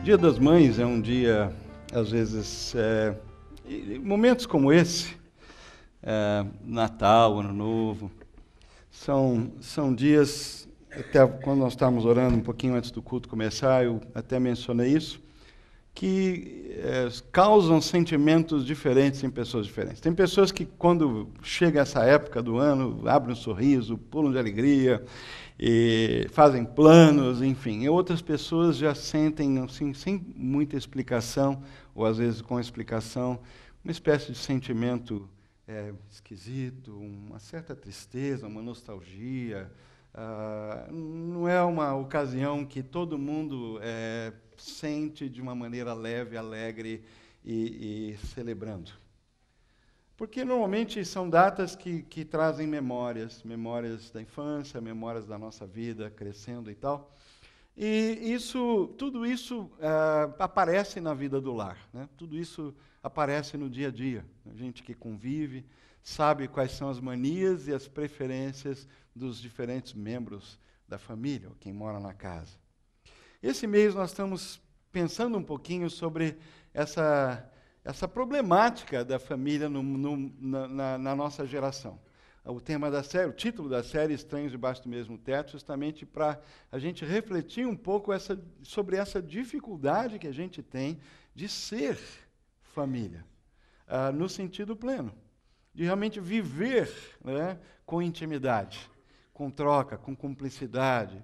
Dia das Mães é um dia, às vezes, momentos como esse, Natal, Ano Novo, são dias, até quando nós estávamos orando um pouquinho antes do culto começar, eu até mencionei isso, que causam sentimentos diferentes em pessoas diferentes. Tem pessoas que, quando chega essa época do ano, abrem um sorriso, pulam de alegria, e fazem planos, enfim. E outras pessoas já sentem, assim, sem muita explicação, ou às vezes com explicação, uma espécie de sentimento esquisito, uma certa tristeza, uma nostalgia. Não é uma ocasião que todo mundo sente de uma maneira leve, alegre e celebrando. Porque normalmente são datas que trazem memórias da infância, memórias da nossa vida, crescendo e tal. E tudo isso aparece na vida do lar, né? Tudo isso aparece no dia a dia. A gente que convive sabe quais são as manias e as preferências dos diferentes membros da família, ou quem mora na casa. Esse mês nós estamos pensando um pouquinho sobre essa problemática da família na nossa geração. O tema da série, o título da série, Estranhos Debaixo do Mesmo Teto, justamente para a gente refletir um pouco sobre essa dificuldade que a gente tem de ser família, no sentido pleno, de realmente viver, né, com intimidade, com troca, com cumplicidade.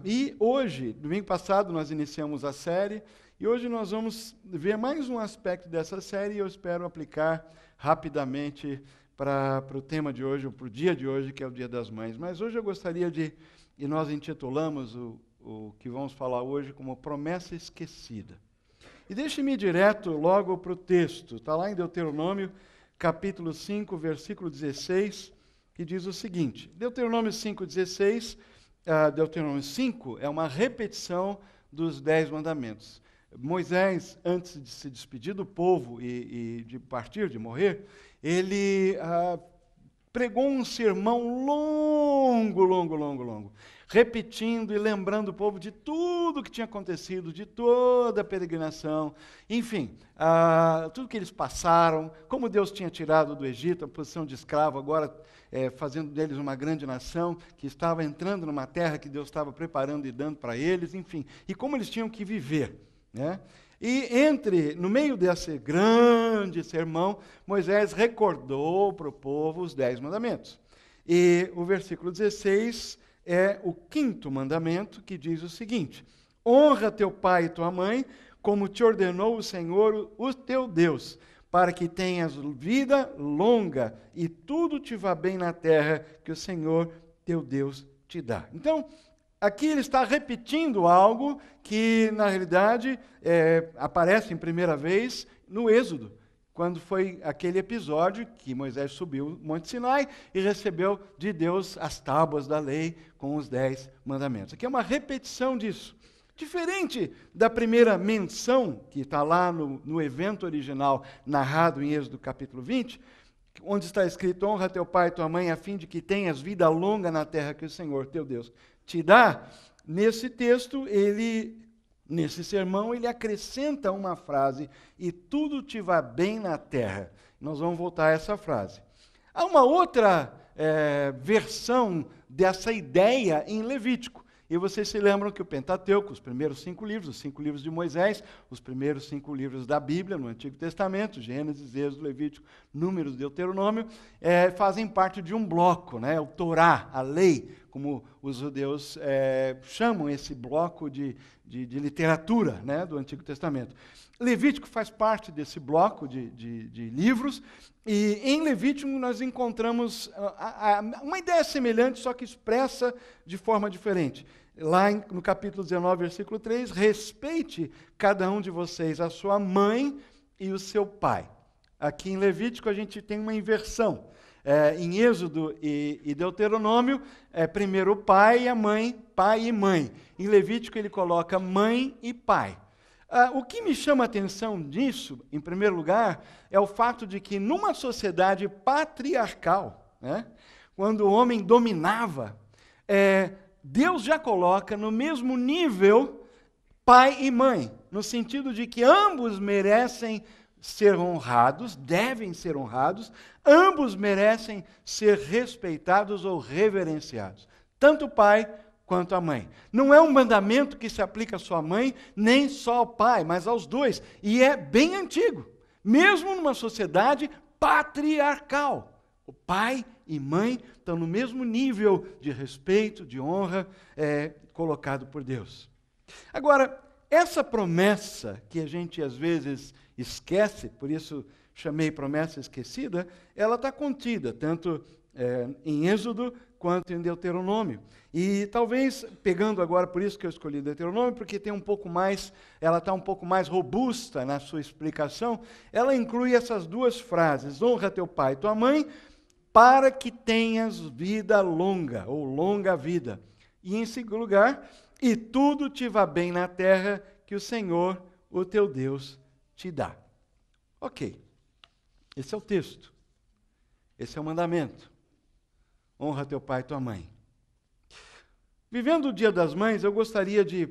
E hoje, domingo passado, nós iniciamos a série, e hoje nós vamos ver mais um aspecto dessa série, e eu espero aplicar rapidamente para o tema de hoje, ou para o dia de hoje, que é o Dia das Mães. Mas hoje eu gostaria e nós intitulamos o que vamos falar hoje como Promessa Esquecida. E deixe-me ir direto logo para o texto. Está lá em Deuteronômio, capítulo 5, versículo 16, que diz o seguinte. Deuteronômio 5:16, Deuteronômio 5 é uma repetição dos 10 mandamentos. Moisés, antes de se despedir do povo e de partir, de morrer, ele pregou um sermão longo, repetindo e lembrando o povo de tudo que tinha acontecido, de toda a peregrinação, enfim, tudo que eles passaram, como Deus tinha tirado do Egito a posição de escravo, agora fazendo deles uma grande nação, que estava entrando numa terra que Deus estava preparando e dando para eles, enfim, e como eles tinham que viver, né? E no meio desse grande sermão, Moisés recordou para o povo os 10 mandamentos. E o versículo 16 é o 5º mandamento, que diz o seguinte: honra teu pai e tua mãe, como te ordenou o Senhor, o teu Deus, para que tenhas vida longa e tudo te vá bem na terra que o Senhor, teu Deus, te dá. Então, aqui ele está repetindo algo que, na realidade, aparece em primeira vez no Êxodo, quando foi aquele episódio que Moisés subiu o Monte Sinai e recebeu de Deus as tábuas da lei com os 10 mandamentos. Aqui é uma repetição disso. Diferente da primeira menção, que está lá no evento original, narrado em Êxodo capítulo 20, onde está escrito, honra teu pai e tua mãe, a fim de que tenhas vida longa na terra que o Senhor, teu Deus, te dá. Nesse texto, nesse sermão, ele acrescenta uma frase, e tudo te vá bem na terra. Nós vamos voltar a essa frase. Há uma outra versão dessa ideia em Levítico. E vocês se lembram que o Pentateuco, os primeiros 5 livros, os 5 livros de Moisés, os primeiros 5 livros da Bíblia, no Antigo Testamento, Gênesis, Êxodo, Levítico, Números, Deuteronômio, fazem parte de um bloco, né? O Torá, a lei, como os judeus chamam esse bloco de literatura, né, do Antigo Testamento. Levítico faz parte desse bloco de livros, e em Levítico nós encontramos uma ideia semelhante, só que expressa de forma diferente. Lá no capítulo 19, versículo 3, respeite cada um de vocês a sua mãe e o seu pai. Aqui em Levítico a gente tem uma inversão. Em Êxodo e Deuteronômio, primeiro o pai e a mãe, pai e mãe. Em Levítico ele coloca mãe e pai. O que me chama a atenção nisso, em primeiro lugar, é o fato de que numa sociedade patriarcal, né, quando o homem dominava, Deus já coloca no mesmo nível pai e mãe, no sentido de que ambos merecem ser honrados, devem ser honrados, ambos merecem ser respeitados ou reverenciados, tanto o pai quanto a mãe. Não é um mandamento que se aplica só à mãe, nem só ao pai, mas aos dois, e é bem antigo, mesmo numa sociedade patriarcal. O pai e mãe estão no mesmo nível de respeito, de honra, colocado por Deus. Agora, essa promessa que a gente às vezes esquece, por isso chamei promessa esquecida, ela está contida tanto em Êxodo quanto em Deuteronômio. E talvez, pegando agora, por isso que eu escolhi Deuteronômio, porque tem um pouco mais, ela está um pouco mais robusta na sua explicação, ela inclui essas duas frases: honra teu pai e tua mãe, para que tenhas vida longa, ou longa vida. E em segundo lugar, e tudo te vá bem na terra que o Senhor, o teu Deus, te dá. Ok, esse é o texto, esse é o mandamento. Honra teu pai e tua mãe. Vivendo o Dia das Mães, eu gostaria de,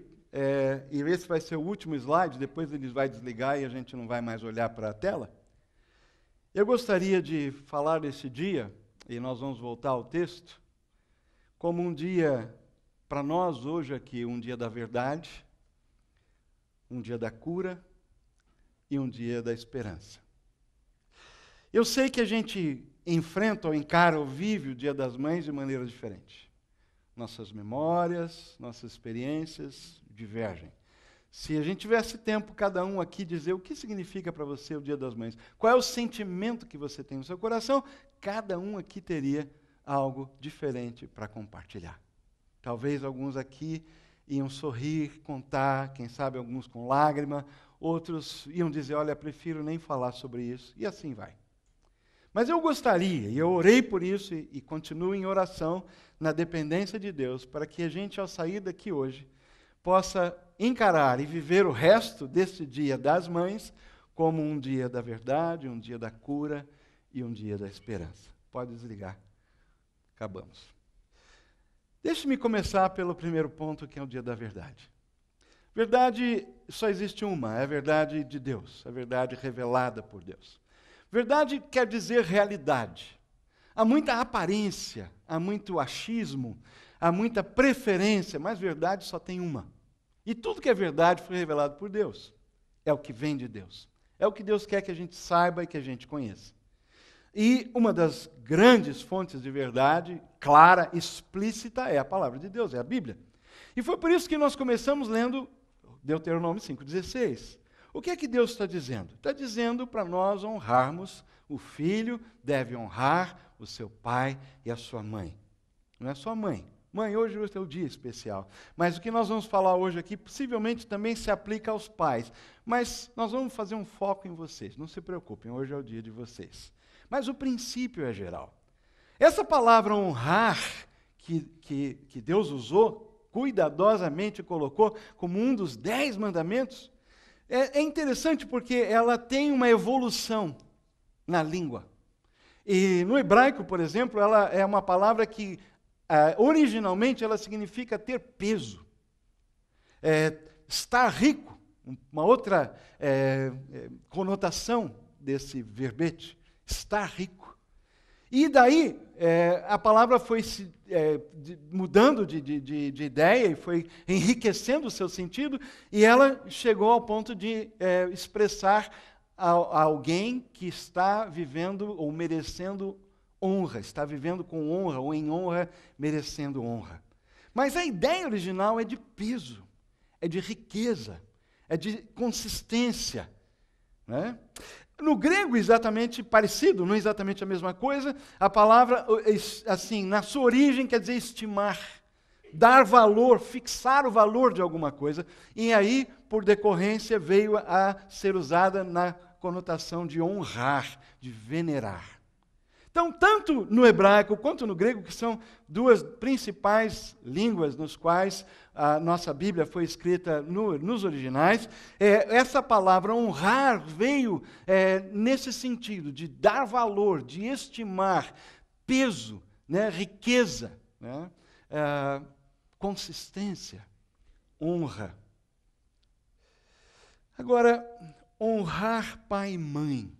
e esse vai ser o último slide, depois ele vai desligar e a gente não vai mais olhar para a tela. Eu gostaria de falar desse dia, e nós vamos voltar ao texto, como um dia, para nós hoje aqui, um dia da verdade, um dia da cura e um dia da esperança. Eu sei que a gente enfrenta ou encara ou vive o Dia das Mães de maneira diferente. Nossas memórias, nossas experiências divergem. Se a gente tivesse tempo, cada um aqui, dizer o que significa para você o Dia das Mães, qual é o sentimento que você tem no seu coração, cada um aqui teria algo diferente para compartilhar. Talvez alguns aqui iam sorrir, contar, quem sabe alguns com lágrima, outros iam dizer, olha, prefiro nem falar sobre isso, e assim vai. Mas eu gostaria, e eu orei por isso e continuo em oração, na dependência de Deus, para que a gente, ao sair daqui hoje, possa encarar e viver o resto desse Dia das Mães como um dia da verdade, um dia da cura e um dia da esperança. Pode desligar. Acabamos. Deixe-me começar pelo primeiro ponto, que é o dia da verdade. Verdade só existe uma, é a verdade de Deus, a verdade revelada por Deus. Verdade quer dizer realidade. Há muita aparência, há muito achismo, há muita preferência, mas verdade só tem uma. E tudo que é verdade foi revelado por Deus. É o que vem de Deus. É o que Deus quer que a gente saiba e que a gente conheça. E uma das grandes fontes de verdade, clara, explícita, é a palavra de Deus, é a Bíblia. E foi por isso que nós começamos lendo Deuteronômio 5,16. O que é que Deus está dizendo? Está dizendo para nós honrarmos o filho, deve honrar o seu pai e a sua mãe. Não é só mãe. Mãe, hoje é o teu dia especial. Mas o que nós vamos falar hoje aqui, possivelmente também se aplica aos pais. Mas nós vamos fazer um foco em vocês. Não se preocupem, hoje é o dia de vocês. Mas o princípio é geral. Essa palavra honrar, que Deus usou, cuidadosamente colocou como um dos 10 mandamentos, é interessante porque ela tem uma evolução na língua. E no hebraico, por exemplo, ela é uma palavra que, originalmente, ela significa ter peso. Estar rico, uma outra conotação desse verbete, estar rico. E daí, a palavra foi mudando de ideia e foi enriquecendo o seu sentido, e ela chegou ao ponto de expressar a alguém que está vivendo ou merecendo honra, está vivendo com honra ou em honra, merecendo honra. Mas a ideia original é de peso, é de riqueza, é de consistência, né? No grego, exatamente parecido, não é exatamente a mesma coisa, a palavra, assim, na sua origem, quer dizer estimar, dar valor, fixar o valor de alguma coisa, e aí, por decorrência, veio a ser usada na conotação de honrar, de venerar. Então, tanto no hebraico quanto no grego, que são duas principais línguas nos quais a nossa Bíblia foi escrita nos originais, essa palavra honrar veio nesse sentido de dar valor, de estimar, peso, né, riqueza, né, consistência, honra. Agora, honrar pai e mãe.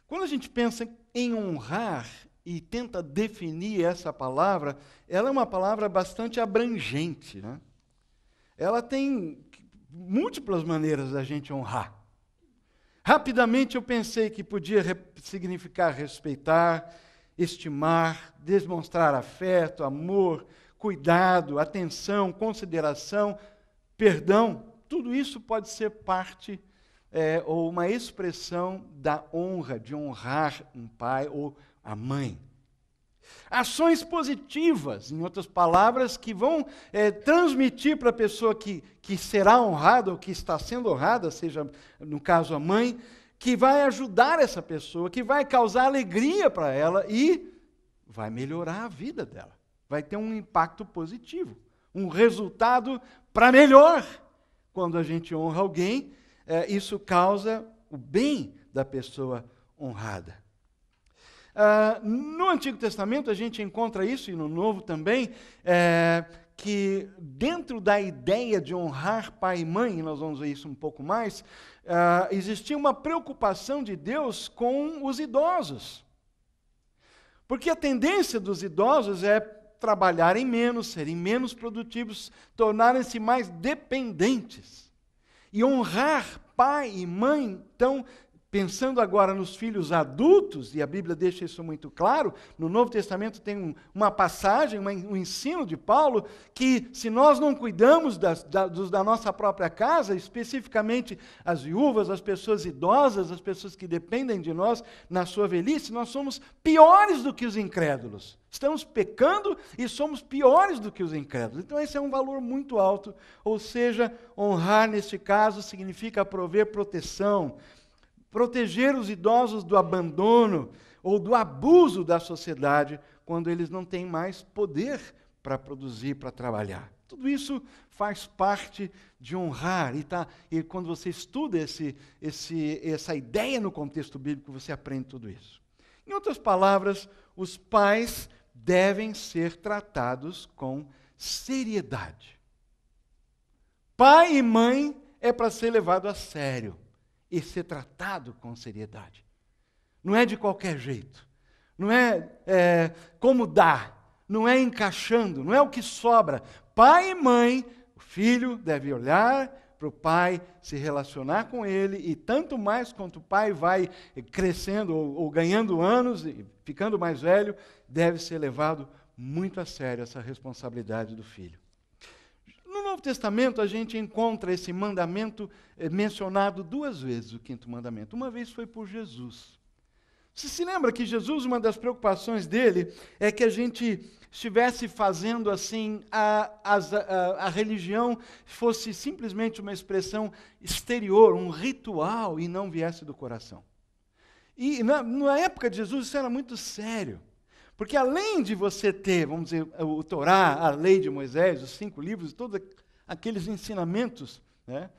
Quando a gente pensa em honrar e tenta definir essa palavra, ela é uma palavra bastante abrangente, né? Ela tem múltiplas maneiras da gente honrar. Rapidamente eu pensei que podia significar respeitar, estimar, demonstrar afeto, amor, cuidado, atenção, consideração, perdão. Tudo isso pode ser parte ou uma expressão da honra, de honrar um pai ou a mãe. Ações positivas, em outras palavras, que vão transmitir para a pessoa que será honrada ou que está sendo honrada, seja no caso a mãe, que vai ajudar essa pessoa, que vai causar alegria para ela e vai melhorar a vida dela. Vai ter um impacto positivo, um resultado para melhor. Quando a gente honra alguém, isso causa o bem da pessoa honrada. No Antigo Testamento a gente encontra isso, e no Novo também, que dentro da ideia de honrar pai e mãe, e nós vamos ver isso um pouco mais, existia uma preocupação de Deus com os idosos. Porque a tendência dos idosos é trabalharem menos, serem menos produtivos, tornarem-se mais dependentes. E honrar pai e mãe, então, pensando agora nos filhos adultos, e a Bíblia deixa isso muito claro, no Novo Testamento tem uma passagem, um ensino de Paulo, que se nós não cuidamos da nossa própria casa, especificamente as viúvas, as pessoas idosas, as pessoas que dependem de nós na sua velhice, nós somos piores do que os incrédulos. Estamos pecando e somos piores do que os incrédulos. Então esse é um valor muito alto, ou seja, honrar neste caso significa prover proteção, proteger os idosos do abandono ou do abuso da sociedade quando eles não têm mais poder para produzir, para trabalhar. Tudo isso faz parte de honrar. E quando você estuda essa ideia no contexto bíblico, você aprende tudo isso. Em outras palavras, os pais devem ser tratados com seriedade. Pai e mãe é para ser levado a sério e ser tratado com seriedade. Não é de qualquer jeito. Não é como dá. Não é encaixando. Não é o que sobra. Pai e mãe, o filho deve olhar para o pai, se relacionar com ele, e tanto mais quanto o pai vai crescendo ou ganhando anos e ficando mais velho, deve ser levado muito a sério essa responsabilidade do filho. No Novo Testamento, a gente encontra esse mandamento mencionado 2 vezes, o 5º mandamento. Uma vez foi por Jesus. Você se lembra que Jesus, uma das preocupações dele, é que a gente estivesse fazendo assim, a religião fosse simplesmente uma expressão exterior, um ritual, e não viesse do coração. E na época de Jesus, isso era muito sério. Porque além de você ter, vamos dizer, o Torá, a lei de Moisés, os 5 livros, todos aqueles ensinamentos, né,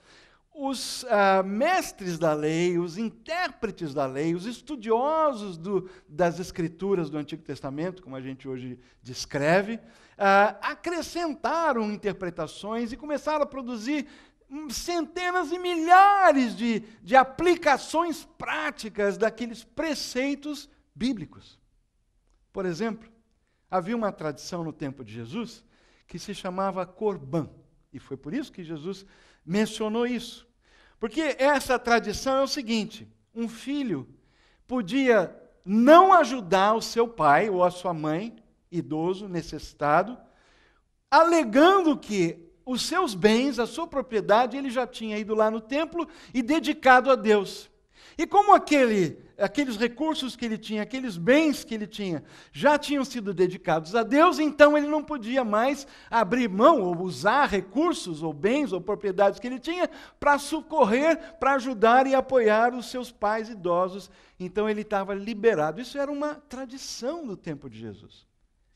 os mestres da lei, os intérpretes da lei, os estudiosos das escrituras do Antigo Testamento, como a gente hoje descreve, acrescentaram interpretações e começaram a produzir centenas e milhares de aplicações práticas daqueles preceitos bíblicos. Por exemplo, havia uma tradição no tempo de Jesus que se chamava Corban. E foi por isso que Jesus mencionou isso. Porque essa tradição é o seguinte: um filho podia não ajudar o seu pai ou a sua mãe, idoso, necessitado, alegando que os seus bens, a sua propriedade, ele já tinha ido lá no templo e dedicado a Deus. E como aqueles recursos que ele tinha, aqueles bens que ele tinha, já tinham sido dedicados a Deus, então ele não podia mais abrir mão ou usar recursos ou bens ou propriedades que ele tinha para socorrer, para ajudar e apoiar os seus pais idosos. Então ele estava liberado. Isso era uma tradição do tempo de Jesus,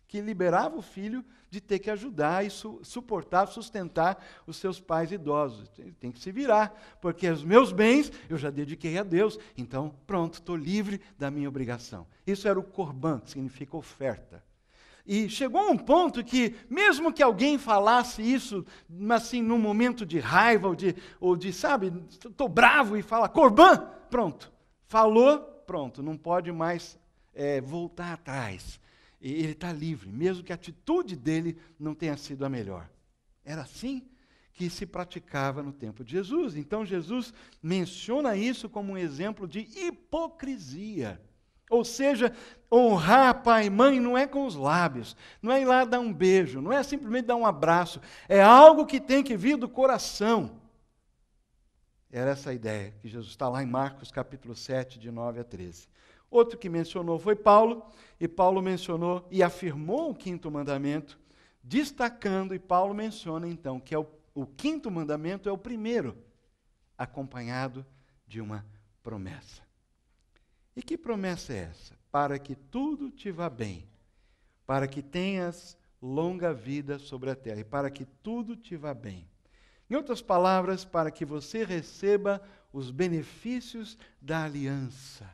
que liberava o filho de ter que ajudar e suportar, sustentar os seus pais idosos. Ele tem que se virar, porque os meus bens eu já dediquei a Deus, então pronto, estou livre da minha obrigação. Isso era o Corban, que significa oferta. E chegou a um ponto que, mesmo que alguém falasse isso, assim, num momento de raiva, sabe, estou bravo e fala, Corban, pronto. Falou, pronto, não pode mais voltar atrás. E ele está livre, mesmo que a atitude dele não tenha sido a melhor. Era assim que se praticava no tempo de Jesus. Então, Jesus menciona isso como um exemplo de hipocrisia. Ou seja, honrar pai e mãe não é com os lábios, não é ir lá dar um beijo, não é simplesmente dar um abraço, é algo que tem que vir do coração. Era essa a ideia, que Jesus está lá em Marcos capítulo 7, de 9 a 13. Outro que mencionou foi Paulo, e Paulo mencionou e afirmou o quinto mandamento, destacando, e Paulo menciona então que o quinto mandamento é o primeiro, acompanhado de uma promessa. E que promessa é essa? Para que tudo te vá bem, para que tenhas longa vida sobre a terra, e para que tudo te vá bem. Em outras palavras, para que você receba os benefícios da aliança.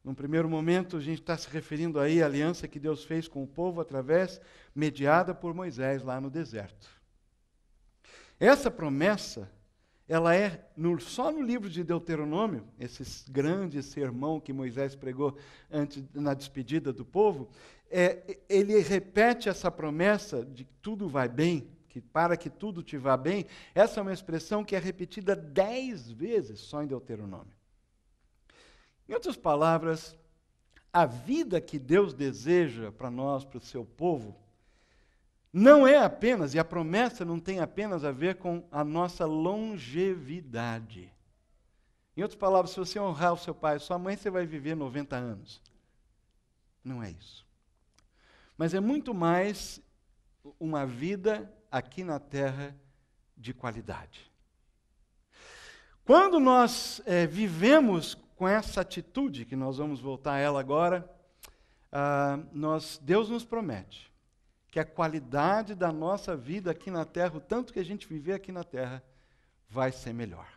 Num primeiro momento, a gente está se referindo aí à aliança que Deus fez com o povo mediada por Moisés lá no deserto. Essa promessa, ela é só no livro de Deuteronômio, esse grande sermão que Moisés pregou na despedida do povo, ele repete essa promessa de que tudo vai bem, que para que tudo te vá bem. Essa é uma expressão que é repetida 10 vezes só em Deuteronômio. Em outras palavras, a vida que Deus deseja para nós, para o seu povo, não é apenas, e a promessa não tem apenas a ver com a nossa longevidade. Em outras palavras, se você honrar o seu pai e sua mãe, você vai viver 90 anos. Não é isso. Mas é muito mais uma vida aqui na terra de qualidade. Quando nós vivemos com essa atitude, que nós vamos voltar a ela agora, Deus nos promete que a qualidade da nossa vida aqui na terra, o tanto que a gente viver aqui na terra, vai ser melhor.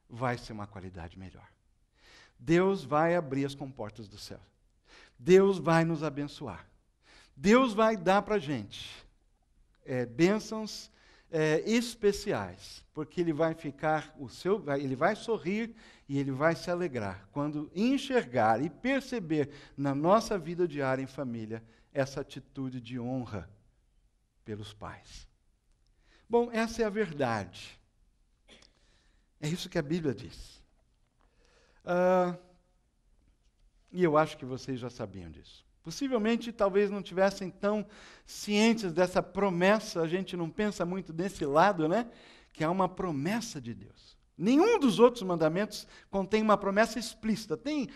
Vai ser uma qualidade melhor. Deus vai abrir as comportas do céu. Deus vai nos abençoar. Deus vai dar para a gente bênçãos especiais, porque Ele vai Ele vai sorrir e Ele vai se alegrar quando enxergar e perceber na nossa vida diária em família essa atitude de honra pelos pais. Bom, essa é a verdade. É isso que a Bíblia diz. E eu acho que vocês já sabiam disso. Possivelmente, talvez não tivessem tão cientes dessa promessa, a gente não pensa muito desse lado, né? Que é uma promessa de Deus. Nenhum dos outros mandamentos contém uma promessa explícita. Tem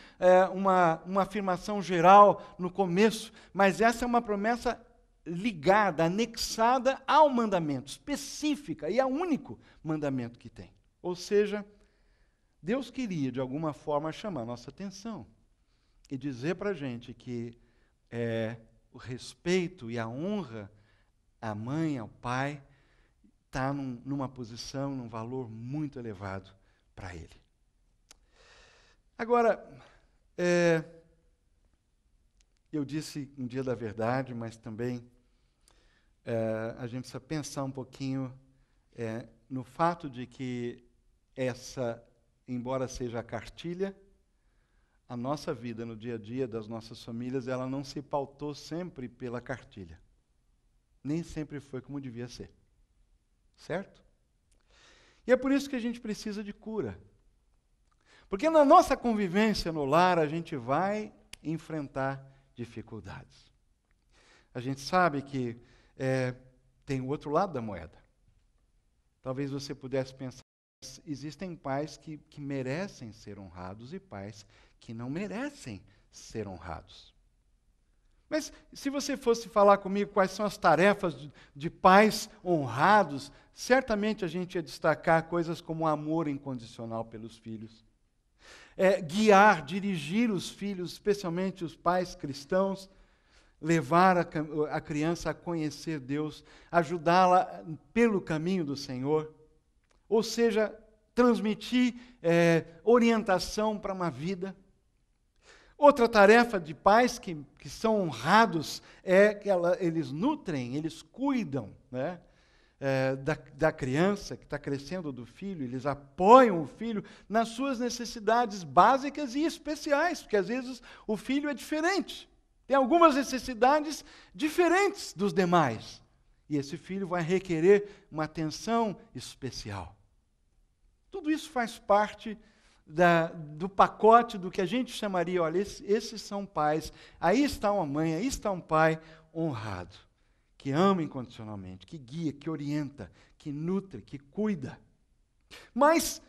uma afirmação geral no começo, mas essa é uma promessa ligada, anexada ao mandamento, específica, e é o único mandamento que tem. Ou seja, Deus queria, de alguma forma, chamar a nossa atenção e dizer para a gente que o respeito e a honra à mãe, ao pai, está numa posição, num valor muito elevado para ele. Agora, eu disse um dia da verdade, mas também a gente precisa pensar um pouquinho no fato de que embora seja a cartilha, a nossa vida no dia a dia das nossas famílias, ela não se pautou sempre pela cartilha. Nem sempre foi como devia ser. Certo? E é por isso que a gente precisa de cura. Porque na nossa convivência no lar, a gente vai enfrentar dificuldades. A gente sabe que tem o outro lado da moeda. Talvez você pudesse pensar, existem pais que merecem ser honrados e pais que não merecem ser honrados. Mas se você fosse falar comigo quais são as tarefas de pais honrados, certamente a gente ia destacar coisas como amor incondicional pelos filhos. Guiar, dirigir os filhos, especialmente os pais cristãos, levar a criança a conhecer Deus, ajudá-la pelo caminho do Senhor. Ou seja, transmitir orientação para uma vida. Outra tarefa de pais que são honrados é que eles nutrem, eles cuidam, né, da criança que está crescendo, do filho, eles apoiam o filho nas suas necessidades básicas e especiais, porque às vezes o filho é diferente, tem algumas necessidades diferentes dos demais, e esse filho vai requerer uma atenção especial. Tudo isso faz parte do pacote do que a gente chamaria, olha, esses são pais, aí está uma mãe, aí está um pai honrado, que ama incondicionalmente, que guia, que orienta, que nutre, que cuida. Mas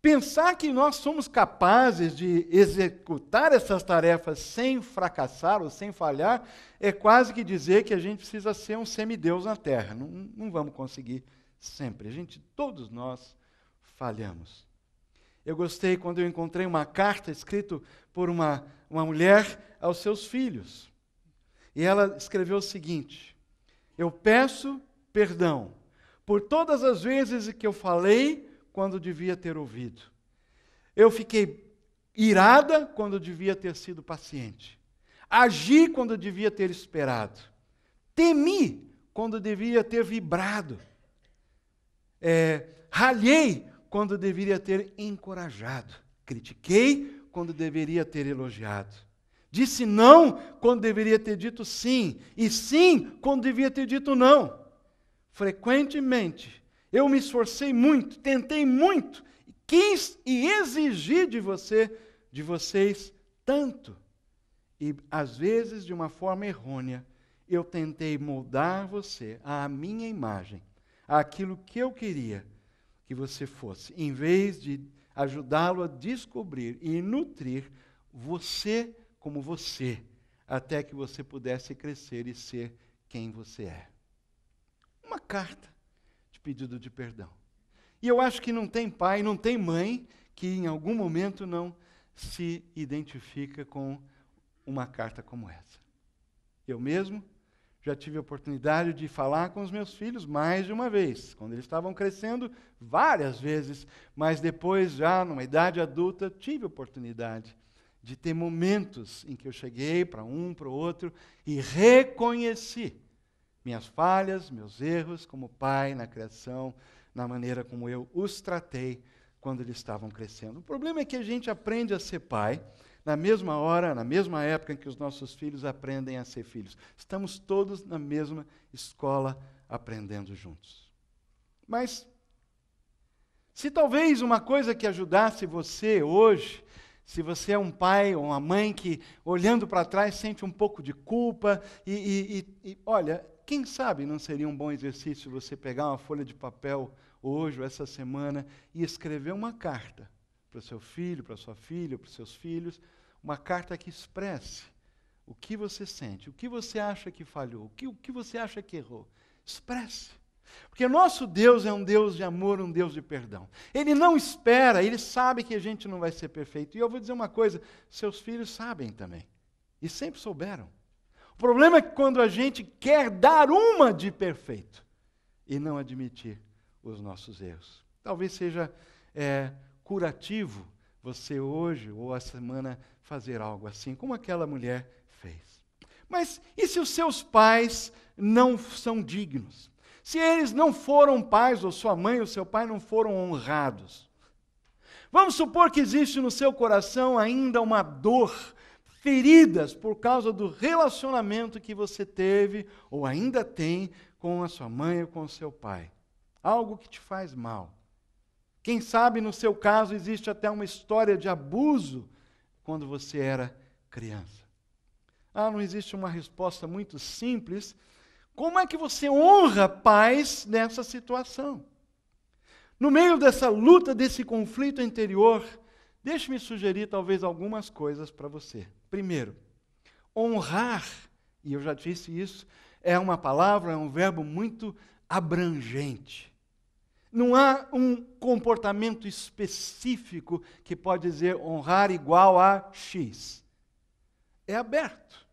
pensar que nós somos capazes de executar essas tarefas sem fracassar ou sem falhar, é quase que dizer que a gente precisa ser um semideus na Terra. Não vamos conseguir sempre. Todos nós falhamos. Eu gostei quando eu encontrei uma carta escrita por uma mulher aos seus filhos. E ela escreveu o seguinte: eu peço perdão por todas as vezes que eu falei quando devia ter ouvido. Eu fiquei irada quando devia ter sido paciente. Agi quando devia ter esperado. Temi quando devia ter vibrado. Ralhei quando deveria ter encorajado. Critiquei quando deveria ter elogiado. Disse não quando deveria ter dito sim. E sim quando devia ter dito não. Frequentemente, eu me esforcei muito, tentei muito, quis e exigi de vocês tanto. E, às vezes, de uma forma errônea, eu tentei moldar você à minha imagem, àquilo que eu queria que você fosse, em vez de ajudá-lo a descobrir e nutrir você como você, até que você pudesse crescer e ser quem você é. Uma carta de pedido de perdão. E eu acho que não tem pai, não tem mãe que em algum momento não se identifica com uma carta como essa. Eu mesmo já tive a oportunidade de falar com os meus filhos mais de uma vez, quando eles estavam crescendo, várias vezes, mas depois, já numa idade adulta, tive a oportunidade de ter momentos em que eu cheguei para um, para o outro e reconheci minhas falhas, meus erros como pai na criação, na maneira como eu os tratei quando eles estavam crescendo. O problema é que a gente aprende a ser pai na mesma hora, na mesma época em que os nossos filhos aprendem a ser filhos. Estamos todos na mesma escola aprendendo juntos. Mas, se talvez uma coisa que ajudasse você hoje, se você é um pai ou uma mãe que, olhando para trás, sente um pouco de culpa, olha, quem sabe não seria um bom exercício você pegar uma folha de papel hoje ou essa semana e escrever uma carta para o seu filho, para a sua filha, para os seus filhos, uma carta que expresse o que você sente, o que você acha que falhou, o que você acha que errou. Expresse. Porque nosso Deus é um Deus de amor, um Deus de perdão. Ele não espera, ele sabe que a gente não vai ser perfeito. E eu vou dizer uma coisa, seus filhos sabem também. E sempre souberam. O problema é que quando a gente quer dar uma de perfeito e não admitir os nossos erros. Talvez seja curativo você hoje ou a semana fazer algo assim, como aquela mulher fez. Mas e se os seus pais não são dignos? Se eles não foram pais, ou sua mãe ou seu pai não foram honrados? Vamos supor que existe no seu coração ainda uma dor, feridas por causa do relacionamento que você teve ou ainda tem com a sua mãe ou com o seu pai. Algo que te faz mal. Quem sabe, no seu caso, existe até uma história de abuso quando você era criança. Não existe uma resposta muito simples. Como é que você honra pais nessa situação? No meio dessa luta, desse conflito interior, deixe-me sugerir talvez algumas coisas para você. Primeiro, honrar, e eu já disse isso, é uma palavra, é um verbo muito abrangente. Não há um comportamento específico que pode dizer honrar igual a X. É aberto.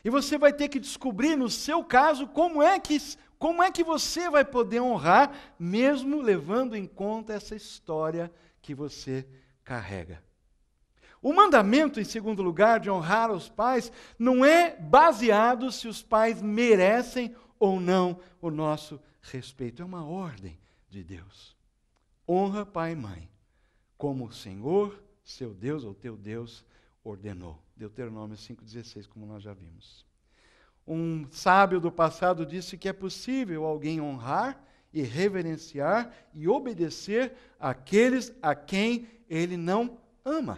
E você vai ter que descobrir, no seu caso, como é que você vai poder honrar, mesmo levando em conta essa história que você carrega. O mandamento, em segundo lugar, de honrar os pais, não é baseado se os pais merecem ou não o nosso respeito. É uma ordem de Deus. Honra pai e mãe, como o Senhor, seu Deus, ou teu Deus, ordenou. Deuteronômio 5,16, como nós já vimos. Um sábio do passado disse que é possível alguém honrar e reverenciar e obedecer àqueles a quem ele não ama.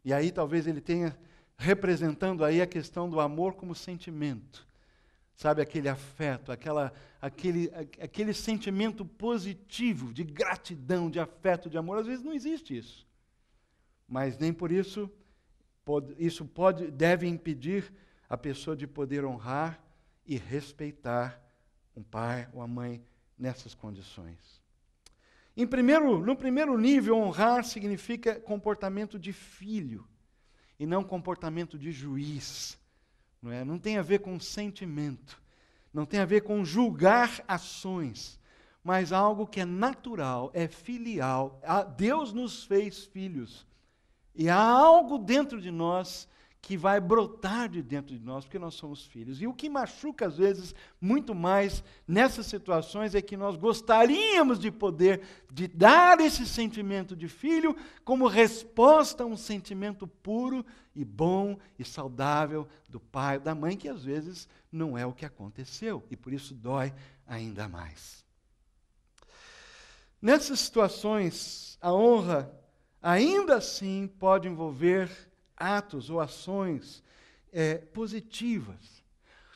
E aí talvez ele tenha representando aí a questão do amor como sentimento. Sabe, aquele afeto, aquele sentimento positivo de gratidão, de afeto, de amor. Às vezes não existe isso. Mas nem por isso deve impedir a pessoa de poder honrar e respeitar um pai ou a mãe nessas condições. No primeiro nível, honrar significa comportamento de filho e não comportamento de juiz. Não é? Não tem a ver com sentimento, não tem a ver com julgar ações, mas algo que é natural, é filial. Deus nos fez filhos e há algo dentro de nós que vai brotar de dentro de nós, porque nós somos filhos. E o que machuca, às vezes, muito mais nessas situações é que nós gostaríamos de poder, de dar esse sentimento de filho como resposta a um sentimento puro e bom e saudável do pai, da mãe, que às vezes não é o que aconteceu, e por isso dói ainda mais. Nessas situações, a honra, ainda assim, pode envolver atos ou ações positivas.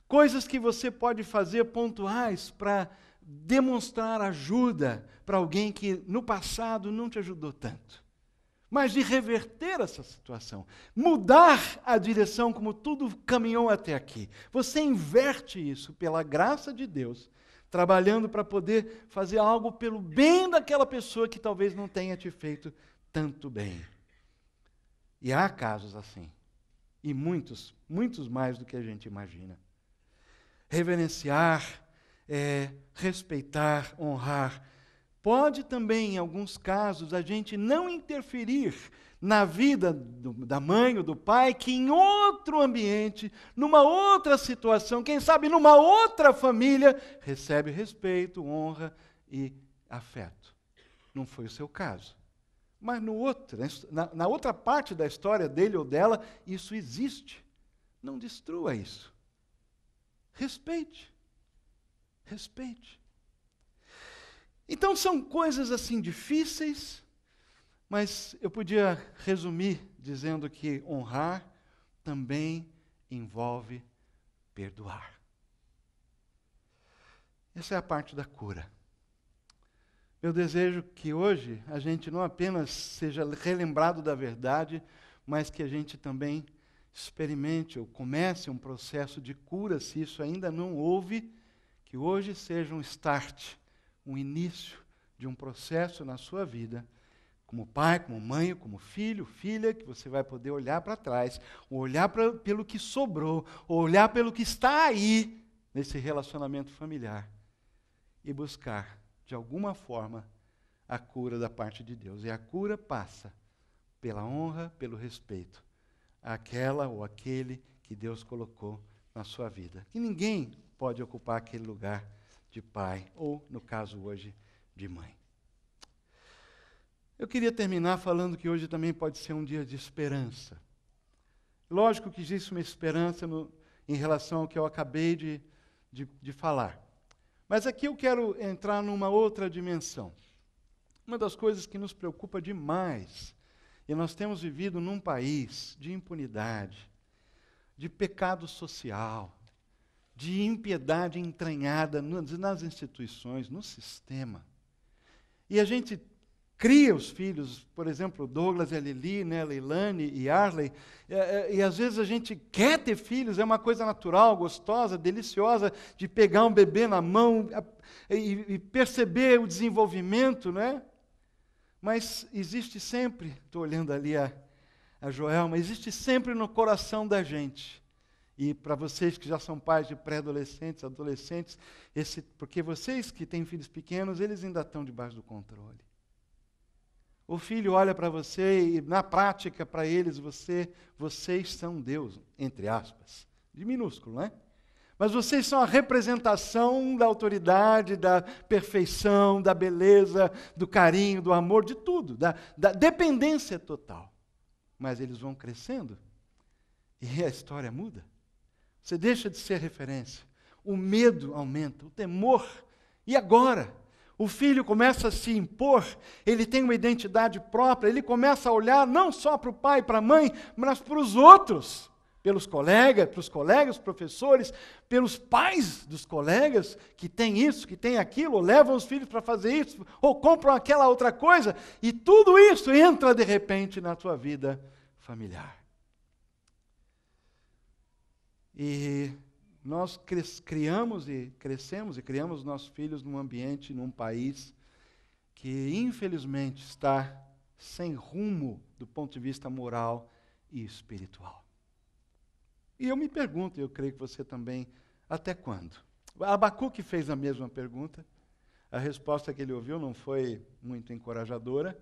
Coisas que você pode fazer pontuais para demonstrar ajuda para alguém que no passado não te ajudou tanto. Mas de reverter essa situação, mudar a direção como tudo caminhou até aqui. Você inverte isso pela graça de Deus, trabalhando para poder fazer algo pelo bem daquela pessoa que talvez não tenha te feito tanto bem. E há casos assim, e muitos, muitos mais do que a gente imagina. Reverenciar, respeitar, honrar. Pode também, em alguns casos, a gente não interferir na vida da mãe ou do pai, que em outro ambiente, numa outra situação, quem sabe numa outra família, recebe respeito, honra e afeto. Não foi o seu caso. Mas na outra parte da história dele ou dela, isso existe. Não destrua isso. Respeite. Respeite. Então são coisas assim difíceis, mas eu podia resumir dizendo que honrar também envolve perdoar. Essa é a parte da cura. Eu desejo que hoje a gente não apenas seja relembrado da verdade, mas que a gente também experimente ou comece um processo de cura, se isso ainda não houve, que hoje seja um start, um início de um processo na sua vida, como pai, como mãe, como filho, filha, que você vai poder olhar para trás, ou olhar pelo que sobrou, ou olhar pelo que está aí, nesse relacionamento familiar, e buscar de alguma forma, a cura da parte de Deus. E a cura passa pela honra, pelo respeito àquela ou aquele que Deus colocou na sua vida. Que ninguém pode ocupar aquele lugar de pai, ou, no caso hoje, de mãe. Eu queria terminar falando que hoje também pode ser um dia de esperança. Lógico que existe uma esperança em relação ao que eu acabei de falar. Mas aqui eu quero entrar numa outra dimensão. Uma das coisas que nos preocupa demais, e nós temos vivido num país de impunidade, de pecado social, de impiedade entranhada nas instituições, no sistema. E a gente cria os filhos, por exemplo, Douglas e a Lili, né, Leilane e Arley, e às vezes a gente quer ter filhos, é uma coisa natural, gostosa, deliciosa, de pegar um bebê na mão e perceber o desenvolvimento, né? Mas existe sempre, estou olhando ali a Joelma, existe sempre no coração da gente, e para vocês que já são pais de pré-adolescentes, adolescentes, porque vocês que têm filhos pequenos, eles ainda estão debaixo do controle. O filho olha para você e, na prática, para eles, vocês são Deus, entre aspas. De minúsculo, não é? Mas vocês são a representação da autoridade, da perfeição, da beleza, do carinho, do amor, de tudo, da dependência total. Mas eles vão crescendo e a história muda. Você deixa de ser referência. O medo aumenta, o temor. E agora? O filho começa a se impor, ele tem uma identidade própria, ele começa a olhar não só para o pai e para a mãe, mas para os outros. Pelos colegas, para os colegas, professores, pelos pais dos colegas que têm isso, que têm aquilo, ou levam os filhos para fazer isso, ou compram aquela outra coisa, e tudo isso entra de repente na tua vida familiar. E nós criamos e crescemos e criamos nossos filhos num ambiente, num país que infelizmente está sem rumo do ponto de vista moral e espiritual. E eu me pergunto, eu creio que você também, até quando? Abacuque fez a mesma pergunta. A resposta que ele ouviu não foi muito encorajadora,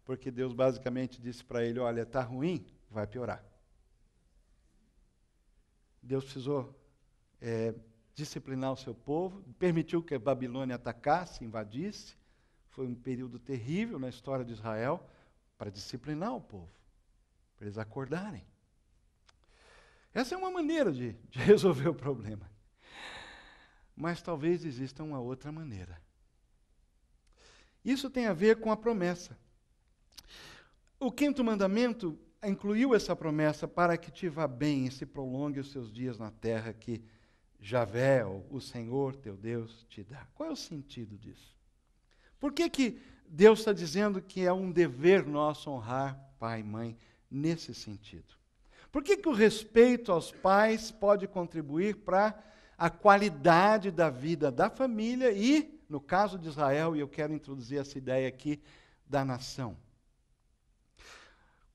porque Deus basicamente disse para ele, olha, está ruim, vai piorar. Deus precisou disciplinar o seu povo, permitiu que a Babilônia atacasse, invadisse. Foi um período terrível na história de Israel para disciplinar o povo, para eles acordarem. Essa é uma maneira de resolver o problema. Mas talvez exista uma outra maneira. Isso tem a ver com a promessa. O 5º mandamento incluiu essa promessa para que te vá bem e se prolongue os seus dias na terra que Javé, o Senhor teu Deus, te dá. Qual é o sentido disso? Por que Deus está dizendo que é um dever nosso honrar pai e mãe nesse sentido? Por que o respeito aos pais pode contribuir para a qualidade da vida da família e, no caso de Israel, e eu quero introduzir essa ideia aqui, da nação?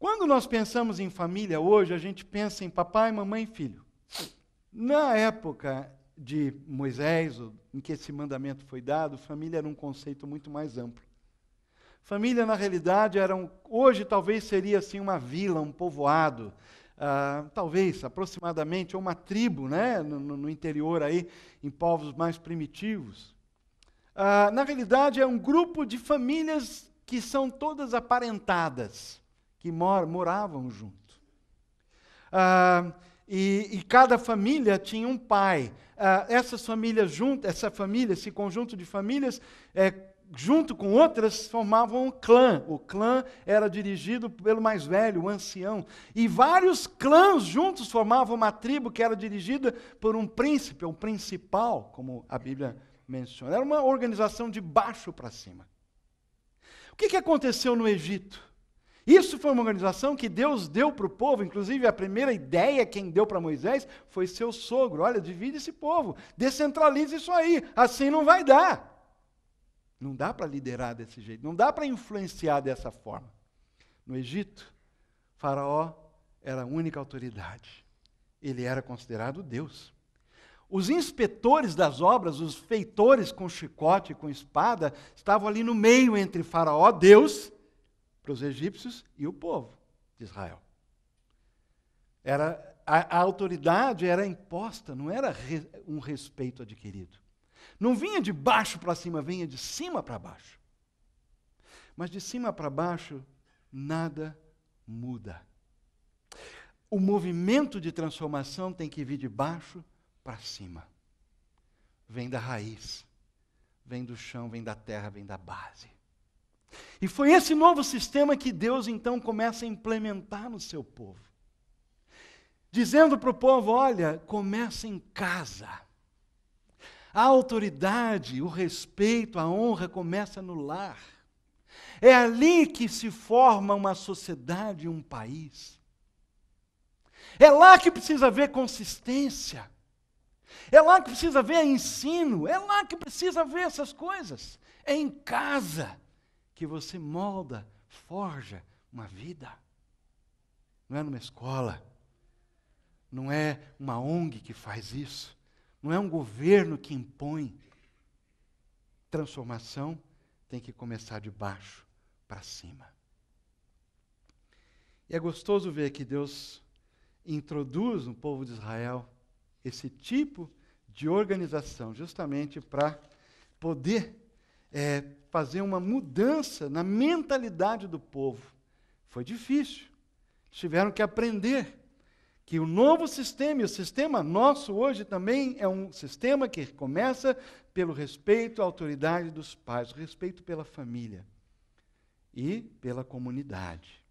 Quando nós pensamos em família hoje, a gente pensa em papai, mamãe e filho. Na época de Moisés, em que esse mandamento foi dado, família era um conceito muito mais amplo. Família, na realidade, hoje talvez seria assim uma vila, um povoado, talvez aproximadamente, ou uma tribo, né, no interior aí, em povos mais primitivos. Na realidade, é um grupo de famílias que são todas aparentadas, que moravam junto. E cada família tinha um pai. Essa família, esse conjunto de famílias, junto com outras, formavam um clã. O clã era dirigido pelo mais velho, o ancião. E vários clãs juntos formavam uma tribo que era dirigida por um príncipe, ou principal, como a Bíblia menciona. Era uma organização de baixo para cima. O que aconteceu no Egito? Isso foi uma organização que Deus deu para o povo, inclusive a primeira ideia quem deu para Moisés foi seu sogro. Olha, divide esse povo, descentraliza isso aí, assim não vai dar. Não dá para liderar desse jeito, não dá para influenciar dessa forma. No Egito, Faraó era a única autoridade. Ele era considerado Deus. Os inspetores das obras, os feitores com chicote e com espada, estavam ali no meio entre Faraó, Deus, para os egípcios, e o povo de Israel. A autoridade era imposta, não era um respeito adquirido. Não vinha de baixo para cima, vinha de cima para baixo. Mas de cima para baixo, nada muda. O movimento de transformação tem que vir de baixo para cima. Vem da raiz, vem do chão, vem da terra, vem da base. E foi esse novo sistema que Deus então começa a implementar no seu povo. Dizendo para o povo, olha, começa em casa. A autoridade, o respeito, a honra começa no lar. É ali que se forma uma sociedade, um país. É lá que precisa haver consistência. É lá que precisa haver ensino. É lá que precisa haver essas coisas. É em casa que você molda, forja uma vida. Não é numa escola. Não é uma ONG que faz isso. Não é um governo que impõe. Transformação tem que começar de baixo para cima. E é gostoso ver que Deus introduz no povo de Israel esse tipo de organização, justamente para poder fazer uma mudança na mentalidade do povo. Foi difícil. Tiveram que aprender que o novo sistema, e o sistema nosso hoje também é um sistema que começa pelo respeito à autoridade dos pais, o respeito pela família e pela comunidade.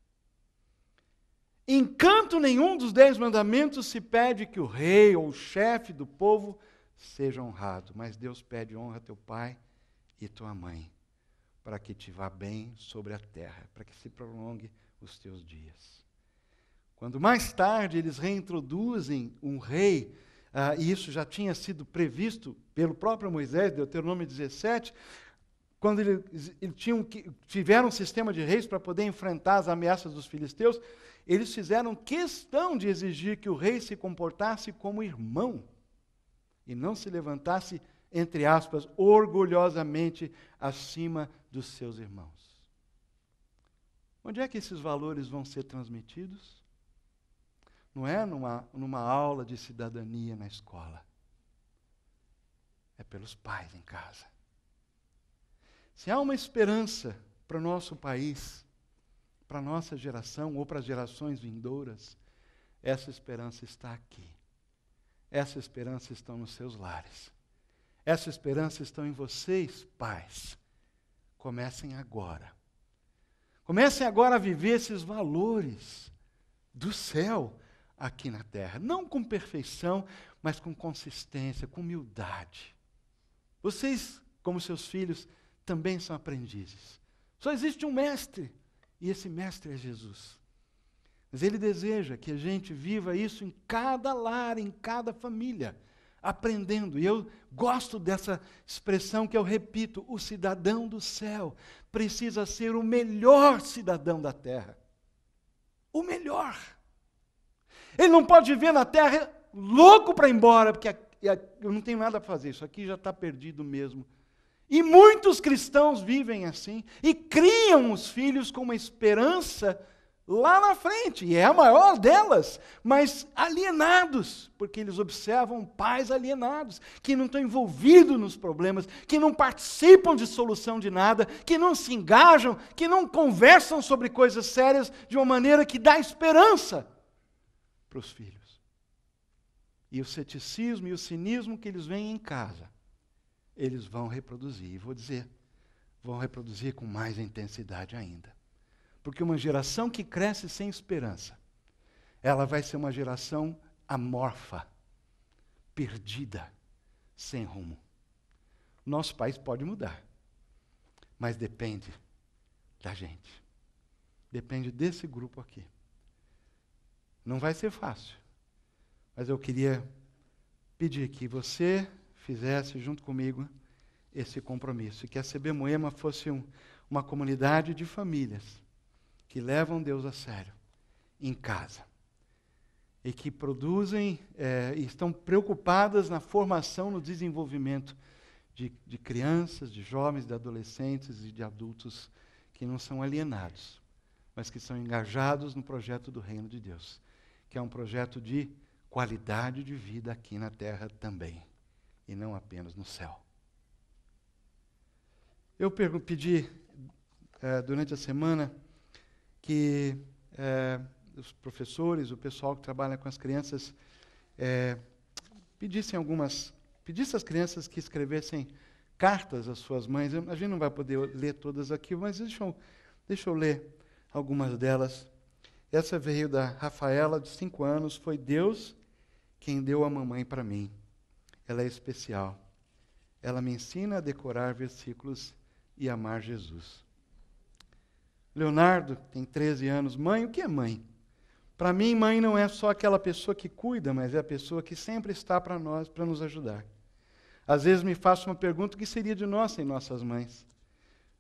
Em canto nenhum dos 10 mandamentos se pede que o rei ou o chefe do povo seja honrado, mas Deus pede: honra teu pai e tua mãe, para que te vá bem sobre a terra, para que se prolongue os teus dias. Quando mais tarde eles reintroduzem um rei, e isso já tinha sido previsto pelo próprio Moisés, Deuteronômio 17, quando eles tiveram um sistema de reis para poder enfrentar as ameaças dos filisteus, eles fizeram questão de exigir que o rei se comportasse como irmão e não se levantasse, entre aspas, orgulhosamente acima dos seus irmãos. Onde é que esses valores vão ser transmitidos? Não é numa aula de cidadania na escola. É pelos pais em casa. Se há uma esperança para o nosso país, para a nossa geração ou para as gerações vindouras, essa esperança está aqui. Essa esperança está nos seus lares. Essa esperança está em vocês, pais. Comecem agora. Comecem agora a viver esses valores do céu aqui na terra. Não com perfeição, mas com consistência, com humildade. Vocês, como seus filhos, também são aprendizes. Só existe um mestre, e esse mestre é Jesus. Mas ele deseja que a gente viva isso em cada lar, em cada família, aprendendo. E eu gosto dessa expressão que eu repito: o cidadão do céu precisa ser o melhor cidadão da terra. O melhor. Ele não pode viver na terra louco para ir embora, porque eu não tenho nada para fazer, isso aqui já está perdido mesmo. E muitos cristãos vivem assim, e criam os filhos com uma esperança lá na frente, e é a maior delas, mas alienados, porque eles observam pais alienados, que não estão envolvidos nos problemas, que não participam de solução de nada, que não se engajam, que não conversam sobre coisas sérias de uma maneira que dá esperança para os filhos. E o ceticismo e o cinismo que eles veem em casa, eles vão reproduzir, e vou dizer, vão reproduzir com mais intensidade ainda. Porque uma geração que cresce sem esperança, ela vai ser uma geração amorfa, perdida, sem rumo. Nosso país pode mudar, mas depende da gente. Depende desse grupo aqui. Não vai ser fácil, mas eu queria pedir que você fizesse junto comigo esse compromisso, e que a CB Moema fosse uma comunidade de famílias que levam Deus a sério em casa e que produzem e estão preocupadas na formação, no desenvolvimento de crianças, de jovens, de adolescentes e de adultos que não são alienados, mas que são engajados no projeto do Reino de Deus, que é um projeto de qualidade de vida aqui na terra também, e não apenas no céu. Eu pedi durante a semana que os professores, o pessoal que trabalha com as crianças, pedissem às crianças que escrevessem cartas às suas mães. A gente não vai poder ler todas aqui, mas deixa eu ler algumas delas. Essa veio da Rafaela, de 5 anos. Foi Deus quem deu a mamãe para mim. Ela é especial. Ela me ensina a decorar versículos e amar Jesus. Leonardo tem 13 anos. Mãe, o que é mãe? Para mim, mãe não é só aquela pessoa que cuida, mas é a pessoa que sempre está para nós, para nos ajudar. Às vezes me faço uma pergunta: o que seria de nós sem nossas mães?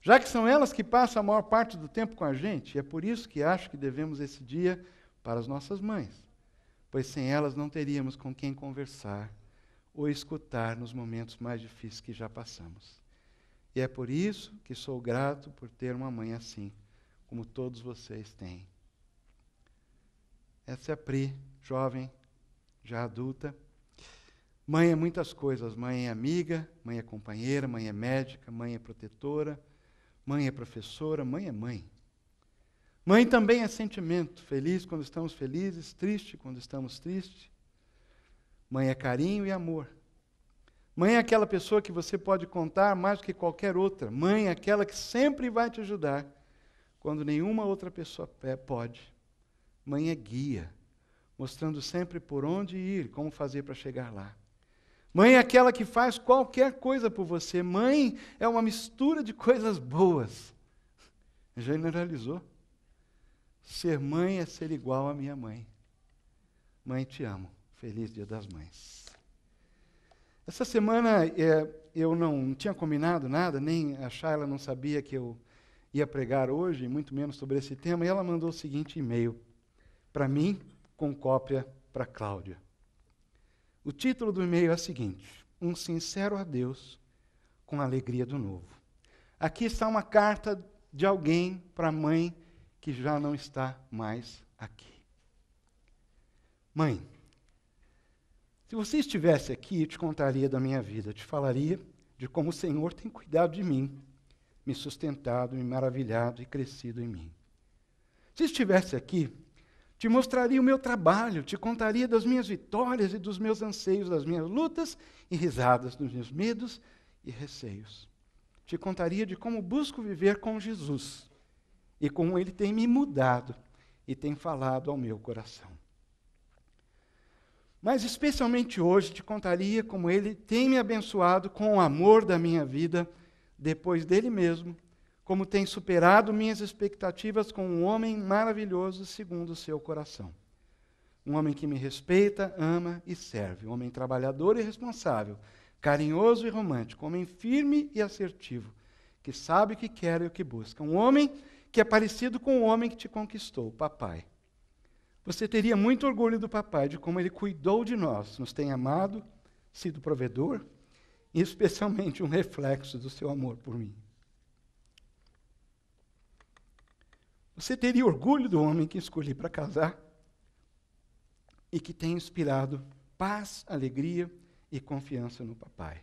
Já que são elas que passam a maior parte do tempo com a gente, e é por isso que acho que devemos esse dia para as nossas mães, pois sem elas não teríamos com quem conversar ou escutar nos momentos mais difíceis que já passamos. E é por isso que sou grato por ter uma mãe assim, como todos vocês têm. Essa é a Pri, jovem, já adulta. Mãe é muitas coisas. Mãe é amiga, mãe é companheira, mãe é médica, mãe é protetora, mãe é professora, mãe é mãe. Mãe também é sentimento. Feliz quando estamos felizes, triste quando estamos tristes. Mãe é carinho e amor. Mãe é aquela pessoa que você pode contar mais do que qualquer outra. Mãe é aquela que sempre vai te ajudar quando nenhuma outra pessoa pode. Mãe é guia, mostrando sempre por onde ir, como fazer para chegar lá. Mãe é aquela que faz qualquer coisa por você. Mãe é uma mistura de coisas boas. Generalizou. Ser mãe é ser igual à minha mãe. Mãe, te amo. Feliz Dia das Mães. Essa semana eu não tinha combinado nada, nem a Shayla não sabia que eu ia pregar hoje, muito menos sobre esse tema, e ela mandou o seguinte e-mail para mim, com cópia para Cláudia. O título do e-mail é o seguinte: Um sincero adeus com a alegria do novo. Aqui está uma carta de alguém para a mãe que já não está mais aqui. Mãe, se você estivesse aqui, eu te contaria da minha vida, te falaria de como o Senhor tem cuidado de mim, me sustentado, me maravilhado e crescido em mim. Se estivesse aqui, te mostraria o meu trabalho, te contaria das minhas vitórias e dos meus anseios, das minhas lutas e risadas, dos meus medos e receios. Te contaria de como busco viver com Jesus e como Ele tem me mudado e tem falado ao meu coração. Mas especialmente hoje te contaria como Ele tem me abençoado com o amor da minha vida, depois dele mesmo, como tem superado minhas expectativas com um homem maravilhoso segundo o seu coração. Um homem que me respeita, ama e serve. Um homem trabalhador e responsável, carinhoso e romântico. Um homem firme e assertivo, que sabe o que quer e o que busca. Um homem que é parecido com o homem que te conquistou, o papai. Você teria muito orgulho do papai, de como ele cuidou de nós, nos tem amado, sido provedor, e especialmente um reflexo do seu amor por mim. Você teria orgulho do homem que escolhi para casar e que tem inspirado paz, alegria e confiança no papai.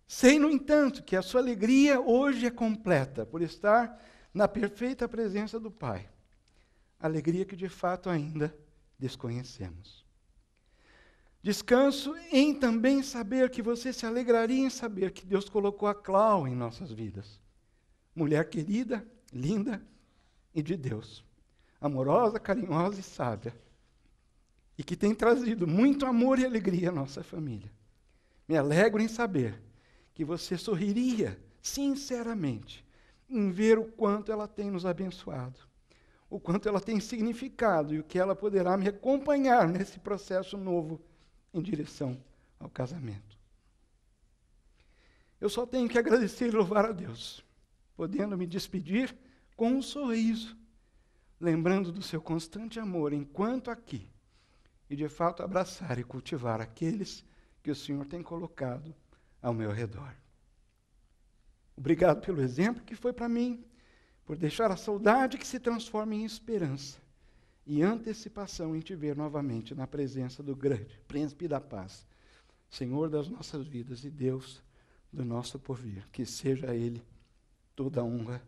Sei, no entanto, que a sua alegria hoje é completa por estar na perfeita presença do Pai. Alegria que de fato ainda desconhecemos. Descanso em também saber que você se alegraria em saber que Deus colocou a Clau em nossas vidas. Mulher querida, linda e de Deus. Amorosa, carinhosa e sábia. E que tem trazido muito amor e alegria à nossa família. Me alegro em saber que você sorriria sinceramente em ver o quanto ela tem nos abençoado, o quanto ela tem significado e o que ela poderá me acompanhar nesse processo novo em direção ao casamento. Eu só tenho que agradecer e louvar a Deus, podendo me despedir com um sorriso, lembrando do seu constante amor enquanto aqui, e de fato abraçar e cultivar aqueles que o Senhor tem colocado ao meu redor. Obrigado pelo exemplo que foi para mim, por deixar a saudade que se transforma em esperança e antecipação em te ver novamente na presença do grande Príncipe da Paz, Senhor das nossas vidas e Deus do nosso porvir. Que seja a Ele toda a honra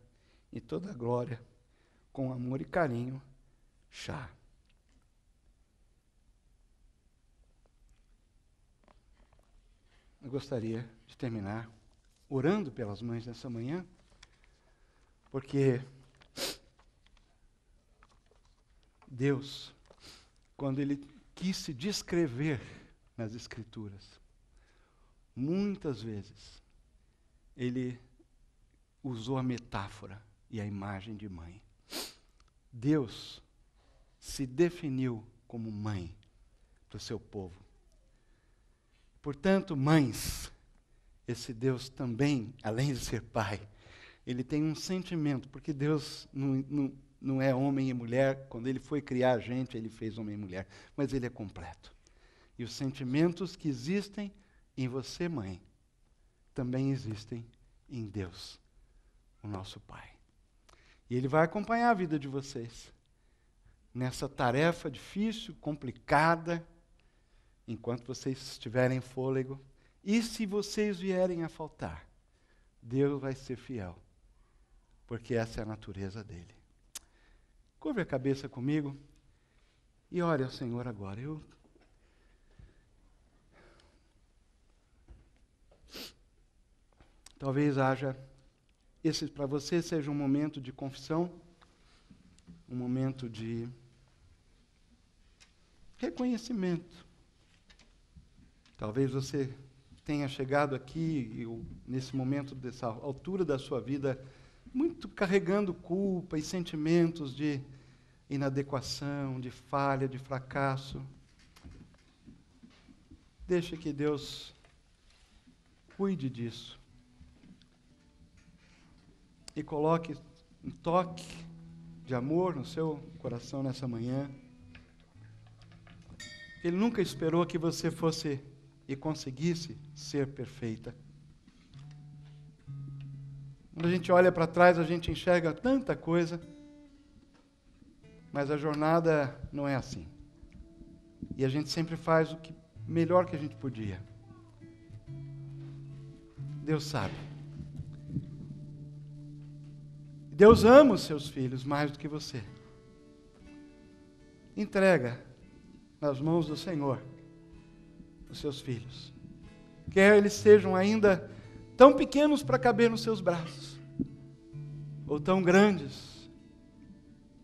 e toda a glória, com amor e carinho. Chá. Eu gostaria de terminar orando pelas mães nessa manhã, porque Deus, quando Ele quis se descrever nas Escrituras, muitas vezes Ele usou a metáfora e a imagem de mãe. Deus se definiu como mãe do seu povo. Portanto, mães, esse Deus também, além de ser pai, Ele tem um sentimento, porque Deus não é homem e mulher. Quando Ele foi criar a gente, Ele fez homem e mulher, mas Ele é completo. E os sentimentos que existem em você, mãe, também existem em Deus, o nosso Pai. E Ele vai acompanhar a vida de vocês. nessa tarefa difícil, complicada, enquanto vocês estiverem em fôlego. E se vocês vierem a faltar, Deus vai ser fiel, porque essa é a natureza dele. Curve a cabeça comigo e ore ao Senhor agora. Talvez esse para você seja um momento de confissão, um momento de reconhecimento. Talvez você tenha chegado aqui, nesse momento, dessa altura da sua vida, muito carregando culpa e sentimentos de inadequação, de falha, de fracasso. Deixe que Deus cuide disso. E coloque um toque de amor no seu coração nessa manhã. Ele nunca esperou que você fosse e conseguisse ser perfeita. Quando a gente olha para trás, a gente enxerga tanta coisa, mas a jornada não é assim. E a gente sempre faz o melhor que a gente podia. Deus sabe. Deus ama os seus filhos mais do que você. Entrega nas mãos do Senhor os seus filhos. Quer eles sejam ainda tão pequenos para caber nos seus braços, ou tão grandes,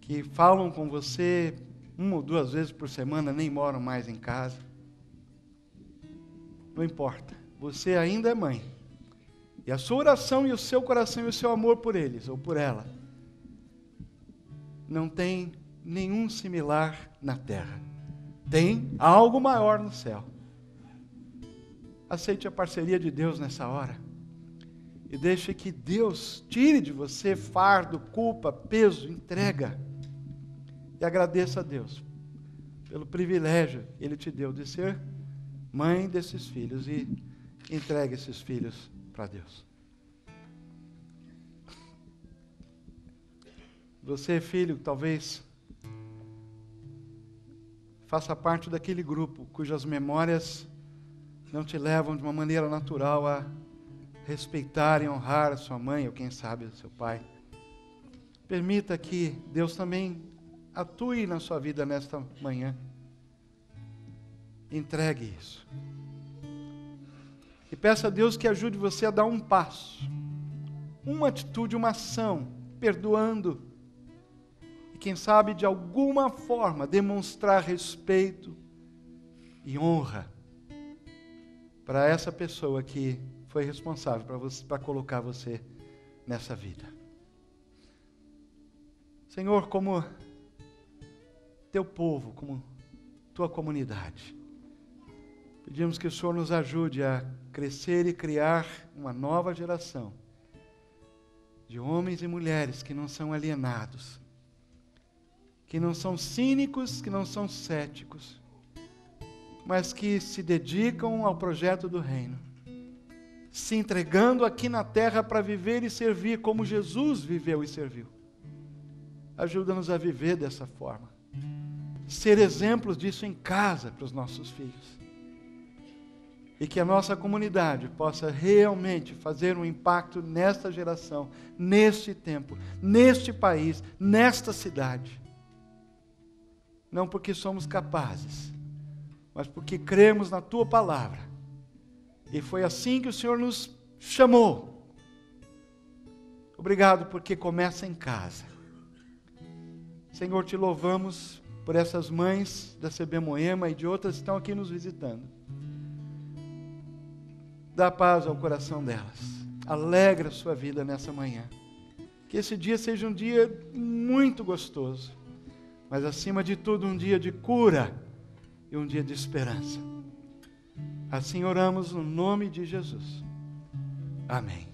que falam com você 1 ou 2 vezes por semana, nem moram mais em casa. Não importa, você ainda é mãe. E a sua oração e o seu coração e o seu amor por eles, ou por ela, não tem nenhum similar na terra. Tem algo maior no céu. Aceite a parceria de Deus nessa hora. E deixe que Deus tire de você fardo, culpa, peso, entrega. E agradeça a Deus pelo privilégio que Ele te deu de ser mãe desses filhos. E entregue esses filhos para Deus. Você, filho, talvez faça parte daquele grupo cujas memórias não te levam de uma maneira natural a respeitar e honrar a sua mãe, ou quem sabe, o seu pai. Permita que Deus também atue na sua vida nesta manhã. Entregue isso. E peça a Deus que ajude você a dar um passo, uma atitude, uma ação, perdoando. E quem sabe, de alguma forma, demonstrar respeito e honra para essa pessoa que foi responsável para colocar você nessa vida. Senhor, como teu povo, como tua comunidade, pedimos que o Senhor nos ajude a crescer e criar uma nova geração de homens e mulheres que não são alienados, que não são cínicos, que não são céticos, mas que se dedicam ao projeto do reino, se entregando aqui na terra para viver e servir como Jesus viveu e serviu. Ajuda-nos a viver dessa forma, ser exemplos disso em casa para os nossos filhos. E que a nossa comunidade possa realmente fazer um impacto nesta geração, neste tempo, neste país, nesta cidade. Não porque somos capazes, mas porque cremos na Tua palavra. E foi assim que o Senhor nos chamou. Obrigado porque começa em casa. Senhor, te louvamos por essas mães da CB Moema e de outras que estão aqui nos visitando. Dá paz ao coração delas. Alegra a sua vida nessa manhã. Que esse dia seja um dia muito gostoso, mas acima de tudo um dia de cura e um dia de esperança. Assim oramos no nome de Jesus. Amém.